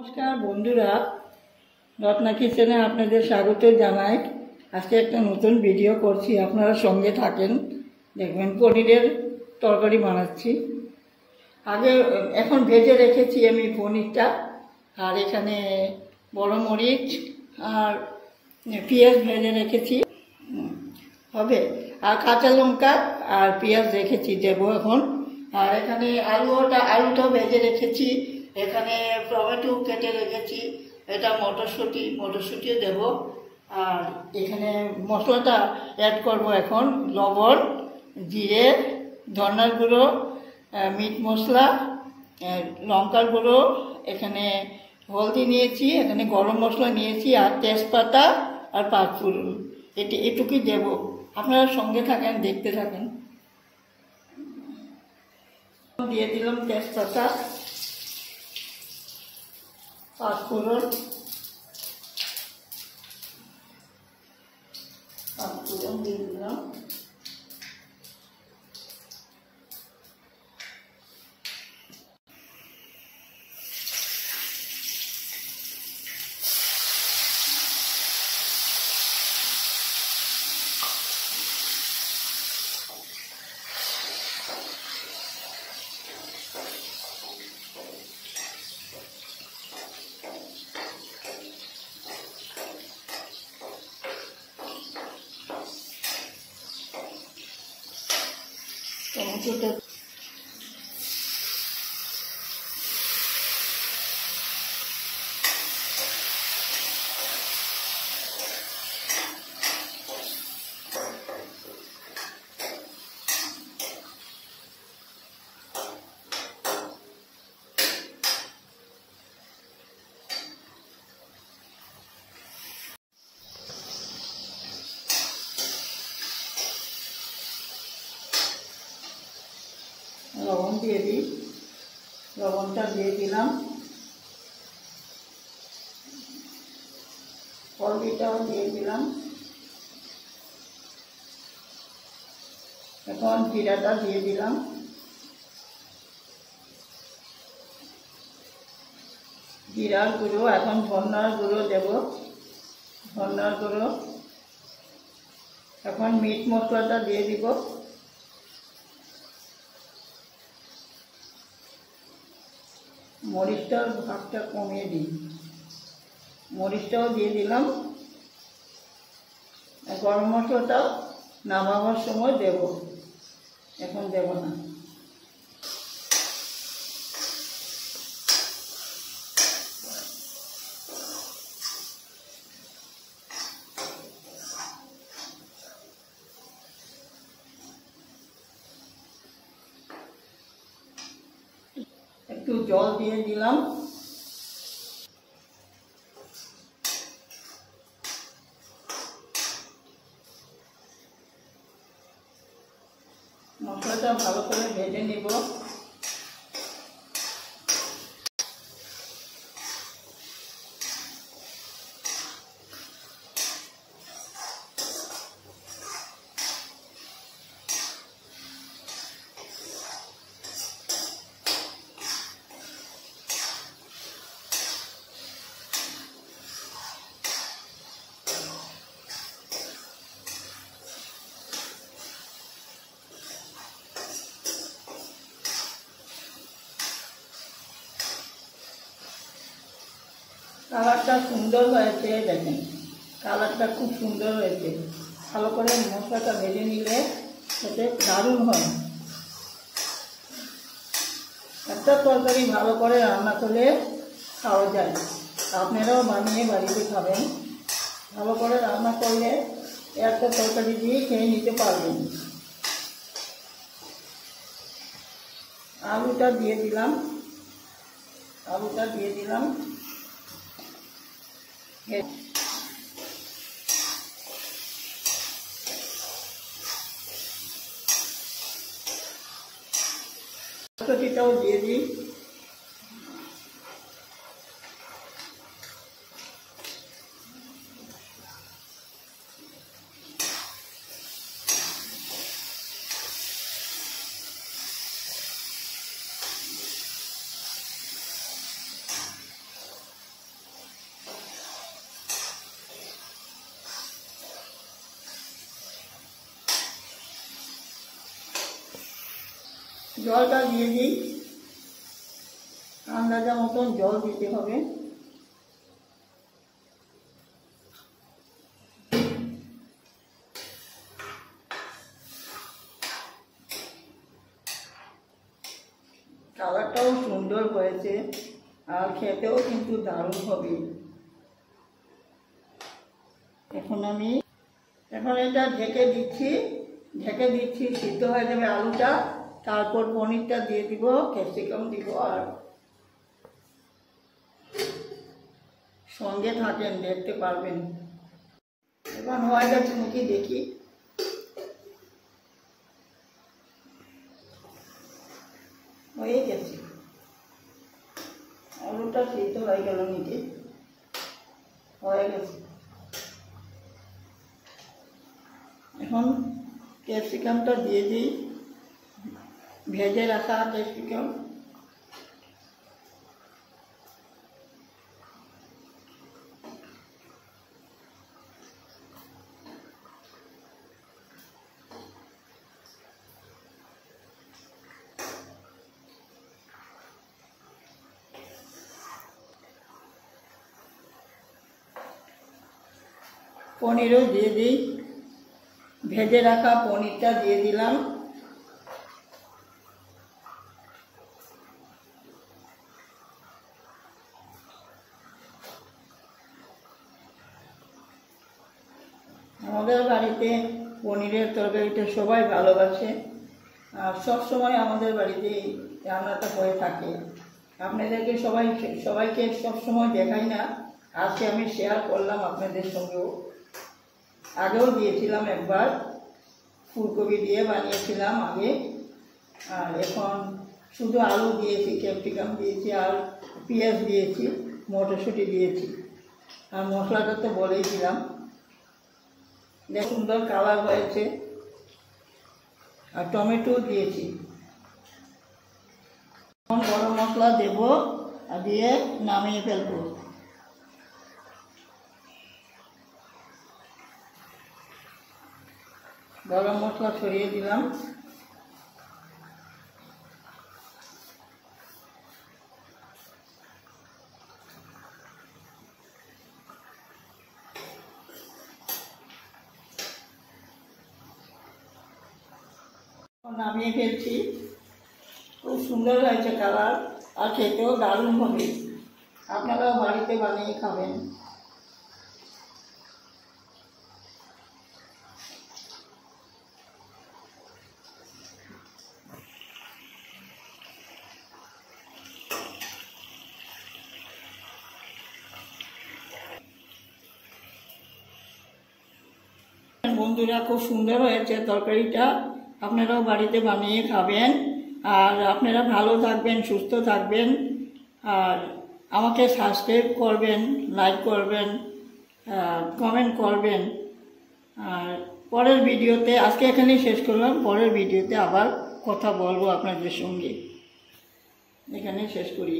নমস্কার বন্ধুরা, রত্না কিচেনে আপনাদের স্বাগত জানাই। আজকে একটা নতুন ভিডিও করছি, আপনারা সঙ্গে থাকেন, দেখবেন পনিরের তরকারি বানাচ্ছি। এখন ভেজে রেখেছি আমি পনিরটা, আর এখানে বড় মরিচ আর পেঁয়াজ ভেজে রেখেছি হবে, আর কাঁচা লঙ্কা আর পেঁয়াজ রেখেছি দেবো এখন। আর এখানে আলুটাও ভেজে রেখেছি, এখানে টমেটো কেটে রেখেছি, এটা মটরশুঁটিও দেব। আর এখানে মশলাটা অ্যাড করব এখন, লবণ, জিরে, ধনিয়ার গুঁড়ো, মিট মশলা, লঙ্কার গুঁড়ো, এখানে হলদি নিয়েছি, এখানে গরম মশলা নিয়েছি, আর তেজপাতা আর পাঁচফোড়ন, এটুকুই দেব। আপনারা সঙ্গে থাকেন, দেখতে থাকেন। দিয়ে দিলাম তেজপাতা, পাঁচফোড়ন দিয়ে দিলাম। টমেটোটা লবণ দিয়ে দিই, লবণটা দিয়ে দিলাম, হলদিটাও দিয়ে দিলাম। এখন জিরাটা দিয়ে দিলাম, জিরার গুঁড়ো, এখন ধনিয়ার গুঁড়ো দেব, ধনিয়ার গুঁড়ো। এখন মিট মশলাটা দিয়ে দিব, মরিচটার ভাগটা কমিয়ে দিই, মরিচটাও দিয়ে দিলাম। গরম মশলাটাও নামাবার সময় দেব, এখন দেব না। একটু জল দিয়ে দিলাম, মশলাটা ভালো করে ভেজে নিব। কালারটা সুন্দর হয়েছে, দেখেন কালারটা খুব সুন্দর হয়েছে। ভালো করে মশলাটা ভেজে নিলে সেটা দারুণ হয়। একটা তরকারি ভালো করে রান্না করলে খাওয়া যায়, আপনারাও বানিয়ে বাড়িতে খাবেন। ভালো করে রান্না করলে একটা তরকারি দিয়ে খেয়ে নিতে পারবেন। আলুটা দিয়ে দিলাম, মটরশুঁটিটাও দিয়ে দিই। জলটা দিয়ে দিই, আন্দাজা মতন জল দিতে হবে। কালারটাও সুন্দর হয়েছে আর খেতেও কিন্তু দারুণ হবে। এখন এটা ঢেকে দিচ্ছি, সিদ্ধ হয়ে যাবে আলুটা। তারপর পনিরটা দিয়ে দিব, ক্যাপসিকাম দিব, আর সঙ্গে থাকেন, দেখতে পারবেন। এখন হয়ে গেছে নাকি দেখি। হয়ে গেছে, আলুটা সিদ্ধ হয়ে গেল নাকি, হয়ে গেছে। এখন ক্যাপসিকামটা দিয়ে দিই, ভেজে রাখা ক্যাপসিকাম। পনিরও দিয়ে দিই, ভেজে রাখা পনিরটা দিয়ে দিলাম। আমাদের বাড়িতে পনিরের তরকারিটা সবাই ভালোবাসে, আর সবসময় আমাদের বাড়িতে রান্নাটা হয়ে থাকে। আপনাদেরকে সবাইকে সবসময় দেখাই না, আজকে আমি শেয়ার করলাম আপনাদের সঙ্গেও। আগেও দিয়েছিলাম একবার, ফুলকপি দিয়ে বানিয়েছিলাম আগে, আর এখন শুধু আলু দিয়েছি, ক্যাপসিকাম দিয়েছি, আর পেঁয়াজ দিয়েছি, মটরশুঁটি দিয়েছি, আর মশলাটা তো বলেই দিলাম। সুন্দর কালার হয়েছে, আর টমেটো দিয়েছি। এখন গরম মশলা দেব, আর দিয়ে নামিয়ে ফেলবো। গরম মশলা ছড়িয়ে দিলাম। নামিয়ে ফেলছি। খুব সুন্দর হয়েছে কালার, আর খেতেও দারুণ হবে। আপনারাও বাড়িতে বানিয়ে খাবেন। বন্ধুরা, খুব সুন্দর হয়েছে তরকারিটা, আপনারাও বাড়িতে বানিয়ে খাবেন। আর আপনারা ভালো থাকবেন, সুস্থ থাকবেন, আর আমাকে সাবস্ক্রাইব করবেন, লাইক করবেন, কমেন্ট করবেন। আর পরের ভিডিওতে, আজকে এখানেই শেষ করলাম, পরের ভিডিওতে আবার কথা বলবো আপনাদের সঙ্গে। এখানেই শেষ করি।